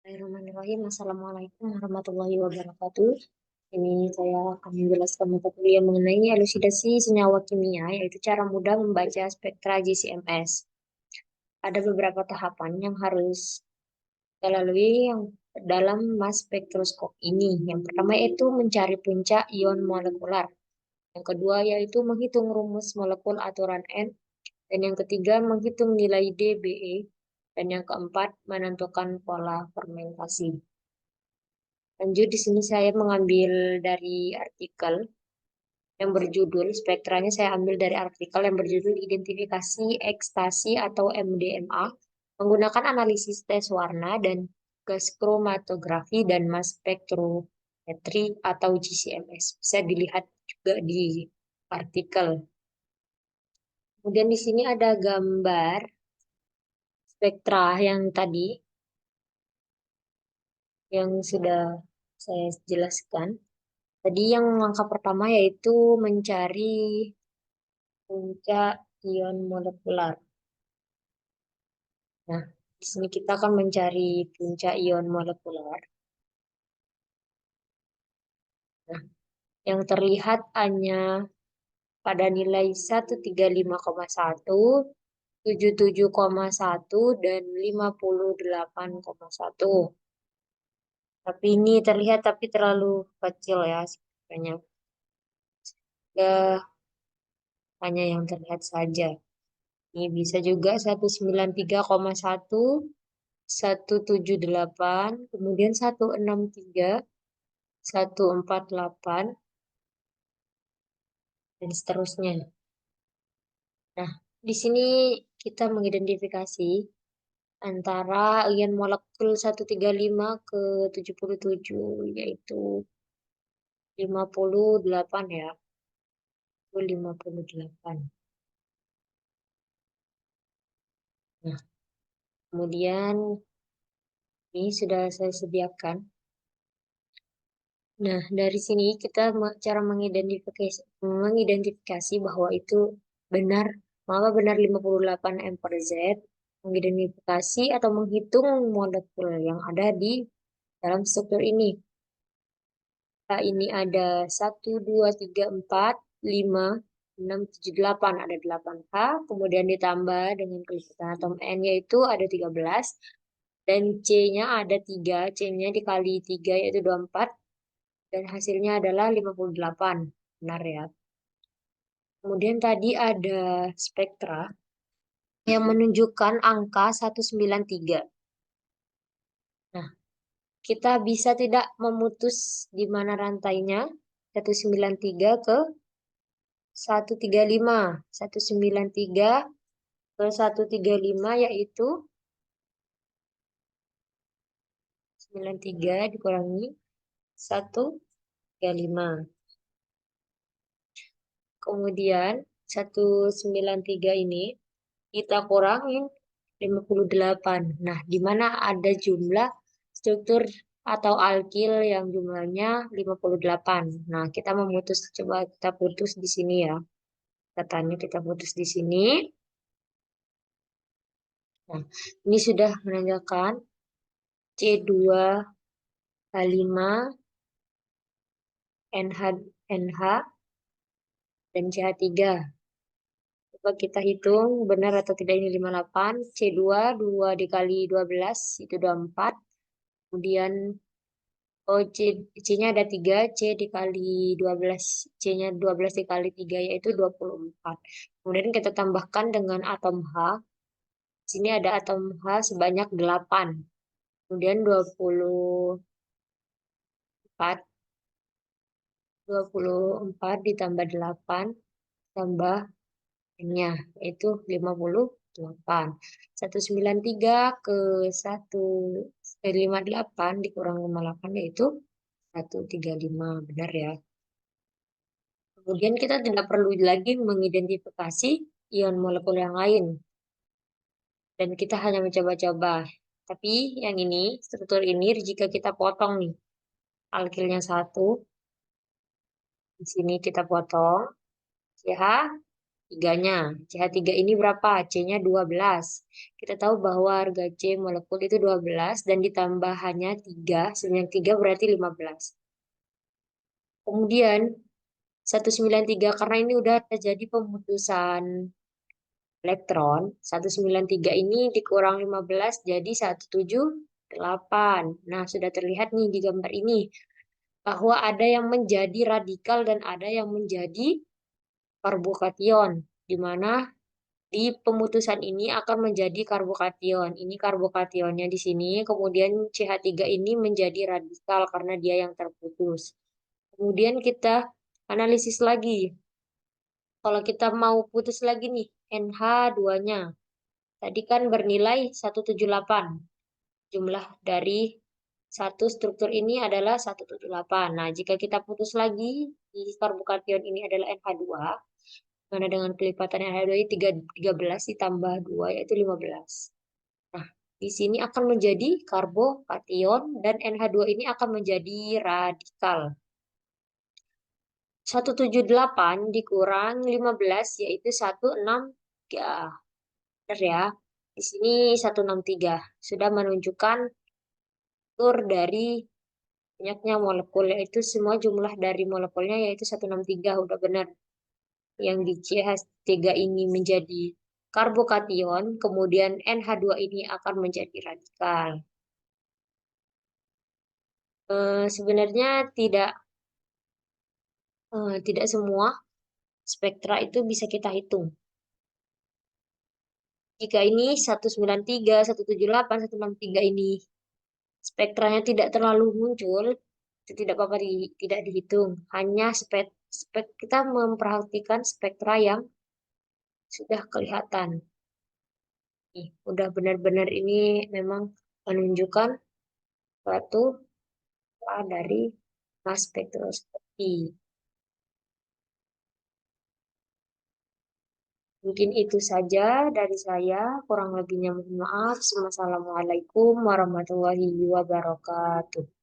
Bismillahirrahmanirrahim. Assalamualaikum warahmatullahi wabarakatuh. Ini saya akan menjelaskan mata kuliah mengenai elusidasi senyawa kimia, yaitu cara mudah membaca spektra GCMS. Ada beberapa tahapan yang harus kita lalui dalam mass spektroskop ini. Yang pertama yaitu mencari puncak ion molekular. Yang kedua yaitu menghitung rumus molekul aturan N. Dan yang ketiga menghitung nilai dBe. Dan yang keempat menentukan pola fermentasi. Lanjut, di sini saya mengambil dari artikel yang berjudul, spektranya saya ambil dari artikel yang berjudul Identifikasi Ekstasi atau MDMA menggunakan analisis tes warna dan gas kromatografi dan mass spektrometri atau GCMS. Bisa dilihat juga di artikel. Kemudian di sini ada gambar spektra yang tadi yang sudah saya jelaskan. Tadi yang langkah pertama yaitu mencari puncak ion molekular. Nah, di sini kita akan mencari puncak ion molekular. Nah, yang terlihat hanya pada nilai 135,1, 77,1, dan 58,1. Tapi ini terlihat tapi terlalu kecil ya sebenarnya. Ya, hanya yang terlihat saja. Ini bisa juga 193,1, 178, kemudian 163, 148, dan seterusnya. Nah, di sini kita mengidentifikasi antara ion molekul 135 ke 77, yaitu 58 ya, itu 58. Nah, kemudian ini sudah saya sediakan. Nah, dari sini kita cara mengidentifikasi bahwa itu benar, maka benar 58 M per Z, mengidentifikasi atau menghitung molekul yang ada di dalam struktur ini. Nah, ini ada 1, 2, 3, 4, 5, 6, 7, 8. Ada 8H, kemudian ditambah dengan kelipatan atom N, yaitu ada 13. Dan C-nya ada 3, C-nya dikali 3 yaitu 24. Dan hasilnya adalah 58. Benar ya. Kemudian tadi ada spektra yang menunjukkan angka 193. Nah, kita bisa tidak memutus di mana rantainya 193 ke 135. 193 ke 135 yaitu 93 dikurangi 135. Kemudian 193 ini kita kurangin 58. Nah, di mana ada jumlah struktur atau alkil yang jumlahnya 58. Nah, kita memutus, coba kita putus di sini ya. Katanya kita putus di sini. Nah, ini sudah menandakan C2H5, NH, dan CH3. Coba kita hitung benar atau tidak ini 58. C2, 2 dikali 12 itu 24. Kemudian C-nya ada 3, C dikali 12, C-nya 12 dikali 3 yaitu 24. Kemudian kita tambahkan dengan atom H. Di sini ada atom H sebanyak 8. Kemudian 24 ditambah 8 tambah N-nya yaitu 58. 193 ke 58 dikurang 58 yaitu 135. Benar ya. Kemudian kita tidak perlu lagi mengidentifikasi ion molekul yang lain. Dan kita hanya mencoba-coba. Tapi yang ini, struktur ini jika kita potong nih, alkilnya 1, di sini kita potong, CH, Tiganya. CH3 ini berapa? C-nya 12. Kita tahu bahwa harga C molekul itu 12 dan ditambah hanya 3. Sebanyak 3 berarti 15. Kemudian 193 karena ini udah terjadi pemutusan elektron. 193 ini dikurang 15 jadi 178. Nah, sudah terlihat nih di gambar ini bahwa ada yang menjadi radikal dan ada yang menjadi karbokation, di mana di pemutusan ini akan menjadi karbokation. Ini karbokationnya di sini, kemudian CH3 ini menjadi radikal karena dia yang terputus. Kemudian kita analisis lagi. Kalau kita mau putus lagi nih, NH2-nya. Tadi kan bernilai 178. Jumlah dari satu struktur ini adalah 178. Nah, jika kita putus lagi, di karbokation ini adalah NH2. Mana dengan kelipatan NH2 ini 13 ditambah 2 yaitu 15. Nah, di sini akan menjadi karbokation dan NH2 ini akan menjadi radikal. 178 dikurang 15 yaitu 163. Benar ya. Di sini 163 sudah menunjukkan struktur dari banyaknya molekul yaitu semua jumlah dari molekulnya yaitu 163 udah benar. Yang di CH3 ini menjadi karbokation, kemudian NH2 ini akan menjadi radikal. Sebenarnya tidak semua spektra itu bisa kita hitung. Jika ini 193, 178, 163 ini spektranya tidak terlalu muncul, itu tidak apa-apa tidak dihitung. Hanya kita memperhatikan spektra yang sudah kelihatan. Nih, udah benar-benar ini memang menunjukkan suatu dari mass spektroskopi. Mungkin itu saja dari saya. Kurang lebihnya mohon maaf. Wassalamualaikum warahmatullahi wabarakatuh.